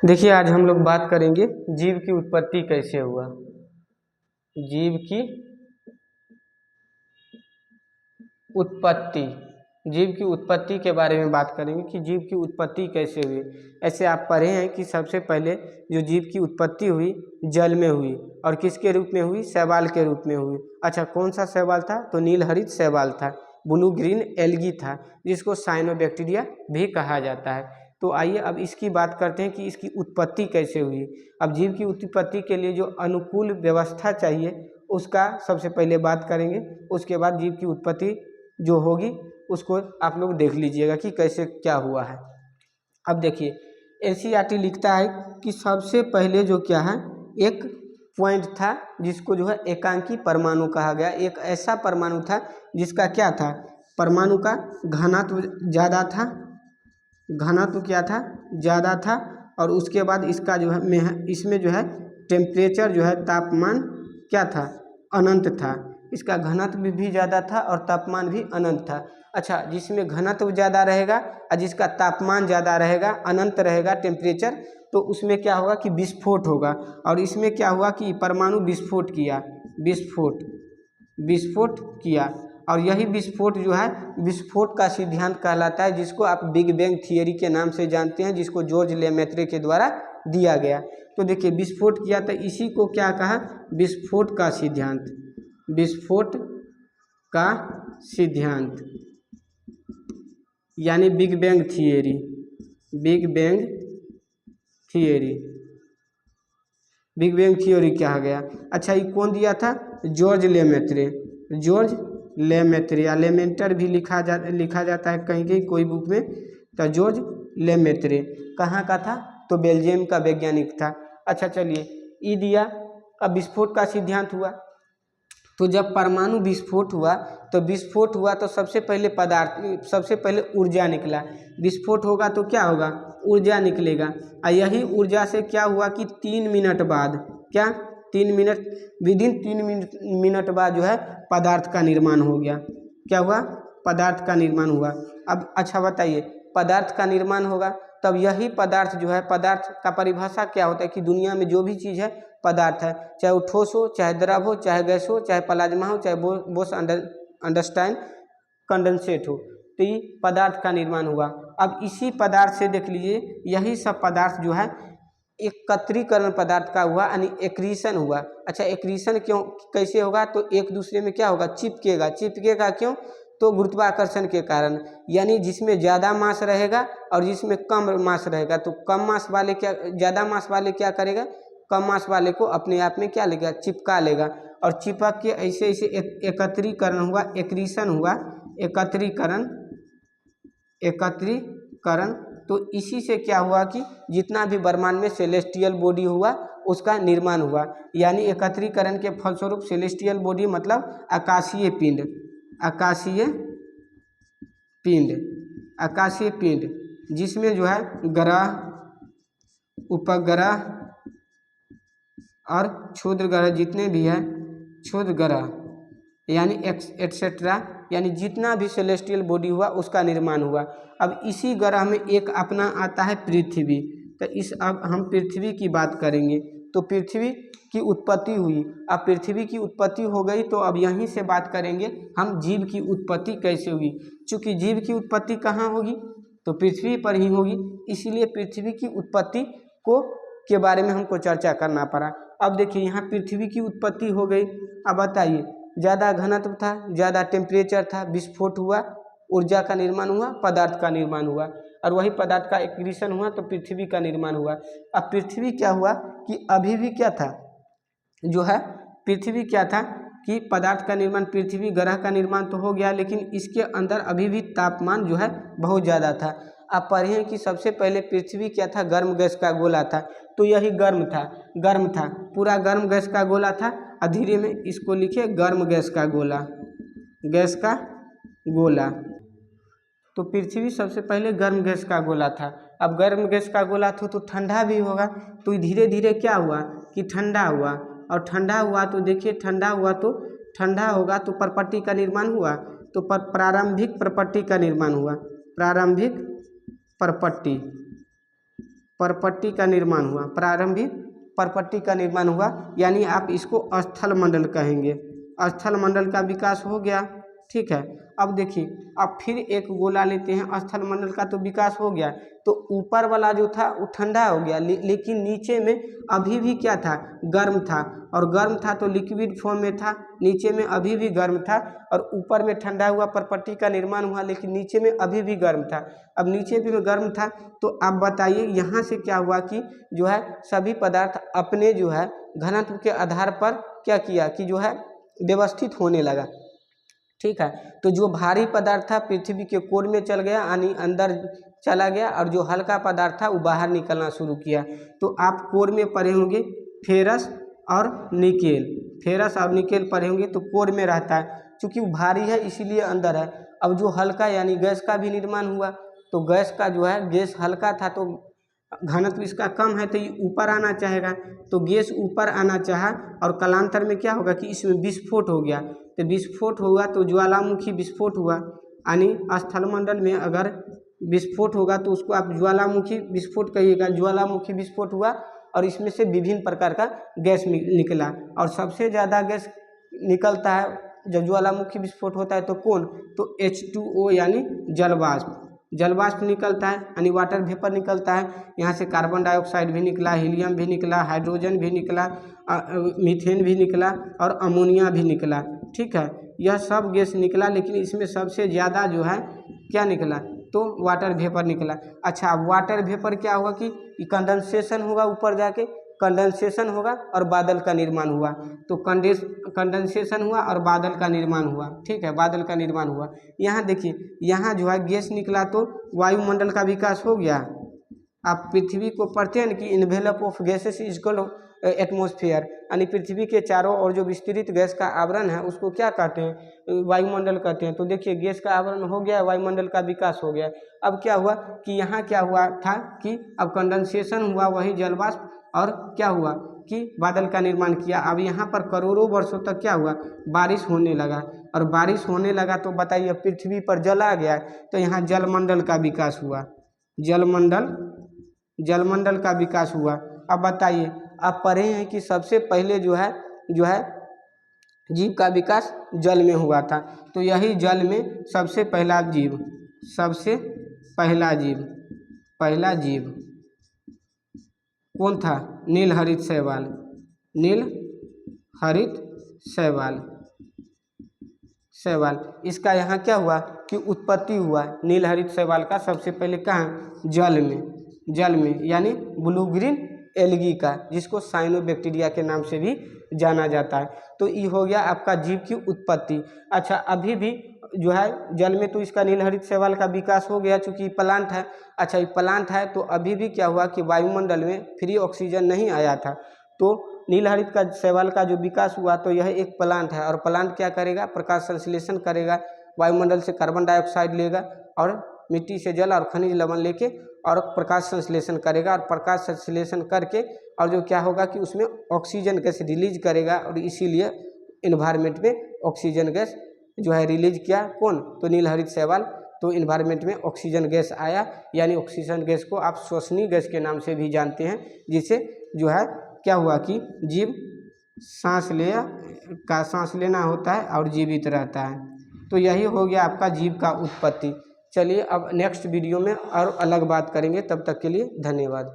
देखिए आज हम लोग बात करेंगे जीव की उत्पत्ति कैसे हुआ। जीव की उत्पत्ति, जीव की उत्पत्ति के बारे में बात करेंगे कि जीव की उत्पत्ति कैसे हुई। ऐसे आप पढ़े हैं कि सबसे पहले जो जीव की उत्पत्ति हुई जल में हुई और किसके रूप में हुई, शैवाल के रूप में हुई। अच्छा, कौन सा शैवाल था? तो नील हरित शैवाल था, ब्लू ग्रीन एल्गी था, जिसको साइनोबैक्टीरिया भी कहा जाता है। तो आइए अब इसकी बात करते हैं कि इसकी उत्पत्ति कैसे हुई। अब जीव की उत्पत्ति के लिए जो अनुकूल व्यवस्था चाहिए उसका सबसे पहले बात करेंगे, उसके बाद जीव की उत्पत्ति जो होगी उसको आप लोग देख लीजिएगा कि कैसे क्या हुआ है। अब देखिए एनसीईआरटी लिखता है कि सबसे पहले जो क्या है एक पॉइंट था जिसको जो है एकांकी परमाणु कहा गया। एक ऐसा परमाणु था जिसका क्या था, परमाणु का घनत्व ज़्यादा था, घनत्व क्या था, ज़्यादा था। और उसके बाद इसका जो है इसमें जो है टेम्परेचर जो है तापमान क्या था, अनंत था। इसका घनत्व भी ज़्यादा था और तापमान भी अनंत था। अच्छा, जिसमें घनत्व ज़्यादा रहेगा और जिसका तापमान ज़्यादा रहेगा, अनंत रहेगा टेम्परेचर, तो उसमें क्या होगा कि विस्फोट होगा। और इसमें क्या हुआ कि परमाणु विस्फोट किया, विस्फोट किया। और यही विस्फोट जो है विस्फोट का सिद्धांत कहलाता है, जिसको आप बिग बैंग थियरी के नाम से जानते हैं, जिसको जॉर्ज लेमेत्रे के द्वारा दिया गया। तो देखिए विस्फोट किया तो इसी को क्या कहा, विस्फोट का सिद्धांत, विस्फोट का सिद्धांत यानी big bang theory, big bang theory, big bang theory कहा गया। अच्छा, ये कौन दिया था? जॉर्ज लेमेत्रे, जॉर्ज लेमेत्रे या लेमेंटर भी लिखा जाता है कहीं कहीं कोई बुक में। तो जॉर्ज लेमेत्रे कहाँ का था? तो बेल्जियम का वैज्ञानिक था। अच्छा चलिए, ई दिया। अब विस्फोट का सिद्धांत हुआ, तो जब परमाणु विस्फोट हुआ तो सबसे पहले ऊर्जा निकला। विस्फोट होगा तो क्या होगा, ऊर्जा निकलेगा। और यही ऊर्जा से क्या हुआ कि 3 मिनट बाद, क्या 3 मिनट, विदिन 3 मिनट बाद जो है पदार्थ का निर्माण हो गया। क्या हुआ? पदार्थ का निर्माण हुआ। अब अच्छा बताइए, पदार्थ का निर्माण होगा तब यही पदार्थ जो है, पदार्थ का परिभाषा क्या होता है कि दुनिया में जो भी चीज़ है पदार्थ है, चाहे वो ठोस हो, चाहे द्रव हो, चाहे गैस हो, चाहे प्लाज्मा हो, चाहे बोस अंडरस्टैंड कंडेंसेट हो, तो ये पदार्थ का निर्माण हुआ। अब इसी पदार्थ से देख लीजिए, यही सब पदार्थ जो है एकत्रीकरण पदार्थ का हुआ, यानी एक्रीशन हुआ। अच्छा, एक्रीशन क्यों, कैसे होगा? तो एक दूसरे में क्या होगा, चिपकेगा। चिपकेगा क्यों? तो गुरुत्वाकर्षण के कारण। यानी जिसमें ज़्यादा मास रहेगा और जिसमें कम मास रहेगा, तो कम मास वाले क्या, ज़्यादा मास वाले क्या करेगा, कम मास वाले को अपने आप में क्या लेगा, चिपका लेगा। और चिपक के ऐसे ऐसे एकत्रीकरण हुआ, एक्रीशन हुआ, एकत्रीकरण। तो इसी से क्या हुआ कि जितना भी ब्रह्मांड में सेलेस्टियल बॉडी हुआ उसका निर्माण हुआ। यानी एकत्रीकरण के फलस्वरूप सेलेस्टियल बॉडी मतलब आकाशीय पिंड, आकाशीय पिंड, आकाशीय पिंड, जिसमें जो है ग्रह, उपग्रह और क्षुद्र ग्रह जितने भी हैं, क्षुद्र ग्रह यानी एक्सेट्रा, यानी जितना भी सेलेस्टियल बॉडी हुआ उसका निर्माण हुआ। अब इसी ग्रह में एक अपना आता है पृथ्वी। तो अब हम पृथ्वी की बात करेंगे। तो पृथ्वी की उत्पत्ति हुई। अब पृथ्वी की उत्पत्ति हो गई तो अब यहीं से बात करेंगे हम जीव की उत्पत्ति कैसे हुई। चूँकि जीव की उत्पत्ति कहाँ होगी, तो पृथ्वी पर ही होगी, इसलिए पृथ्वी की उत्पत्ति के बारे में हमको चर्चा करना पड़ा। अब देखिए यहाँ पृथ्वी की उत्पत्ति हो गई। अब बताइए, ज़्यादा घनत्व था, ज़्यादा टेम्परेचर था, विस्फोट हुआ, ऊर्जा का निर्माण हुआ, पदार्थ का निर्माण हुआ, और वही पदार्थ का एक्रीशन हुआ तो पृथ्वी का निर्माण हुआ। अब पृथ्वी क्या हुआ कि अभी भी क्या था, जो है पृथ्वी क्या था कि पदार्थ का निर्माण, पृथ्वी ग्रह का निर्माण तो हो गया, लेकिन इसके अंदर अभी भी तापमान जो है बहुत ज़्यादा था। आप पढ़े हैं कि सबसे पहले पृथ्वी क्या था, गर्म गैस का गोला था। तो यही गर्म था, पूरा गर्म गैस का गोला था। और धीरे में इसको लिखे गर्म गैस का गोला, गैस का गोला। तो पृथ्वी सबसे पहले गर्म गैस का गोला था। अब गर्म गैस का गोला था तो ठंडा भी होगा, तो धीरे धीरे क्या हुआ कि ठंडा हुआ। और ठंडा हुआ तो देखिए, ठंडा होगा तो प्रपट्टी का निर्माण हुआ। तो प्रारंभिक प्रपट्टी का निर्माण हुआ, प्रारंभिक प्रपट्टी, परपट्टी का निर्माण हुआ, प्रारंभिक परपट्टी का निर्माण हुआ, यानी आप इसको स्थल मंडल कहेंगे। स्थल मंडल का विकास हो गया, ठीक है। अब देखिए, अब फिर एक गोला लेते हैं, स्थल मंडल का तो विकास हो गया, तो ऊपर वाला जो था वो ठंडा हो गया, लेकिन नीचे में अभी भी क्या था, गर्म था, और गर्म था तो लिक्विड फॉर्म में था, नीचे में अभी भी गर्म था, और ऊपर में ठंडा हुआ परपट्टी का निर्माण हुआ, लेकिन नीचे में अभी भी गर्म था। अब नीचे भी में गर्म था, तो आप बताइए यहाँ से क्या हुआ कि जो है सभी पदार्थ अपने जो है घनत्व के आधार पर क्या किया कि जो है व्यवस्थित होने लगा, ठीक है। तो जो भारी पदार्थ था पृथ्वी के कोर में चल गया, यानी अंदर चला गया, और जो हल्का पदार्थ था वो बाहर निकलना शुरू किया। तो आप कोर में पढ़े होंगे फेरस और निकेल, फेरस और निकेल पढ़े होंगे, तो कोर में रहता है, चूँकि वो भारी है इसीलिए अंदर है। अब जो हल्का यानी गैस का भी निर्माण हुआ, तो गैस का जो है, गैस हल्का था तो घनत्व इसका कम है, तो ये ऊपर आना चाहेगा, तो गैस ऊपर आना चाहा, और कालांतर में क्या होगा कि इसमें विस्फोट हो गया, तो विस्फोट हुआ तो ज्वालामुखी विस्फोट हुआ, यानी स्थलमंडल में अगर विस्फोट होगा तो उसको आप ज्वालामुखी विस्फोट कहिएगा। ज्वालामुखी विस्फोट हुआ और इसमें से विभिन्न प्रकार का गैस निकला, और सबसे ज़्यादा गैस निकलता है जब ज्वालामुखी विस्फोट होता है, तो कौन, तो H2O यानी जलवाष्प, जलवाष्प निकलता है, यानी वाटर वेपर निकलता है। यहाँ से कार्बन डाइऑक्साइड भी निकला, हीलियम भी निकला, हाइड्रोजन भी निकला, मीथेन भी निकला, और अमोनिया भी निकला, ठीक है। यह सब गैस निकला, लेकिन इसमें सबसे ज़्यादा जो है क्या निकला, तो वाटर वेपर निकला। अच्छा, अब वाटर वेपर क्या हुआ कि कंडेंसेशन होगा, ऊपर जाके कंडेंसेशन होगा और बादल का निर्माण हुआ, तो कंडेंसेशन हुआ और बादल का निर्माण हुआ, ठीक है, बादल का निर्माण हुआ। यहाँ देखिए, यहाँ जो है गैस निकला तो वायुमंडल का विकास हो गया। आप पृथ्वी को पढ़ते हैं कि envelope of gases is called atmosphere, यानी पृथ्वी के चारों ओर जो विस्तृत गैस का आवरण है उसको क्या कहते हैं, वायुमंडल कहते हैं। तो देखिए, गैस का आवरण हो गया, वायुमंडल का विकास हो गया। अब क्या हुआ कि यहाँ क्या हुआ था कि अब कंडेंसेशन हुआ, वही जलवाष्प, और क्या हुआ कि बादल का निर्माण किया। अब यहाँ पर करोड़ों वर्षों तक क्या हुआ, बारिश होने लगा, और बारिश होने लगा तो बताइए पृथ्वी पर जल आ गया, तो यहाँ जलमंडल का विकास हुआ, जलमंडल का विकास हुआ। अब बताइए, आप पढ़े हैं कि सबसे पहले जो है जीव का विकास जल में हुआ था, तो यही जल में सबसे पहला जीव कौन था, नीलहरित शैवाल। इसका यहाँ क्या हुआ कि उत्पत्ति हुआ, नीलहरित शैवाल का सबसे पहले कहाँ, जल में, यानी ब्लू ग्रीन एल्गी का, जिसको साइनोबैक्टीरिया के नाम से भी जाना जाता है। तो ये हो गया आपका जीव की उत्पत्ति। अच्छा, अभी भी जो है जल में तो इसका नीलहरित शैवाल का विकास हो गया, चूँकि प्लांट है। अच्छा, ये प्लांट है तो अभी भी क्या हुआ कि वायुमंडल में फ्री ऑक्सीजन नहीं आया था, तो नीलहरित का शैवाल का जो विकास हुआ, तो यह एक प्लांट है, और प्लांट क्या करेगा, प्रकाश संश्लेषण करेगा, वायुमंडल से कार्बन डाइऑक्साइड लेगा, और मिट्टी से जल और खनिज लवण लेके और प्रकाश संश्लेषण करेगा, और प्रकाश संश्लेषण करके और जो क्या होगा कि उसमें ऑक्सीजन गैस रिलीज करेगा, और इसीलिए इन्वायरमेंट में ऑक्सीजन गैस जो है रिलीज किया, कौन, तो नीलहरित शैवाल। तो इन्वायरमेंट में ऑक्सीजन गैस आया, यानी ऑक्सीजन गैस को आप श्वसनीय गैस के नाम से भी जानते हैं, जिससे जो है क्या हुआ कि जीव सांस लेना होता है और जीवित रहता है। तो यही हो गया आपका जीव का उत्पत्ति। चलिए, अब नेक्स्ट वीडियो में और अलग बात करेंगे, तब तक के लिए धन्यवाद।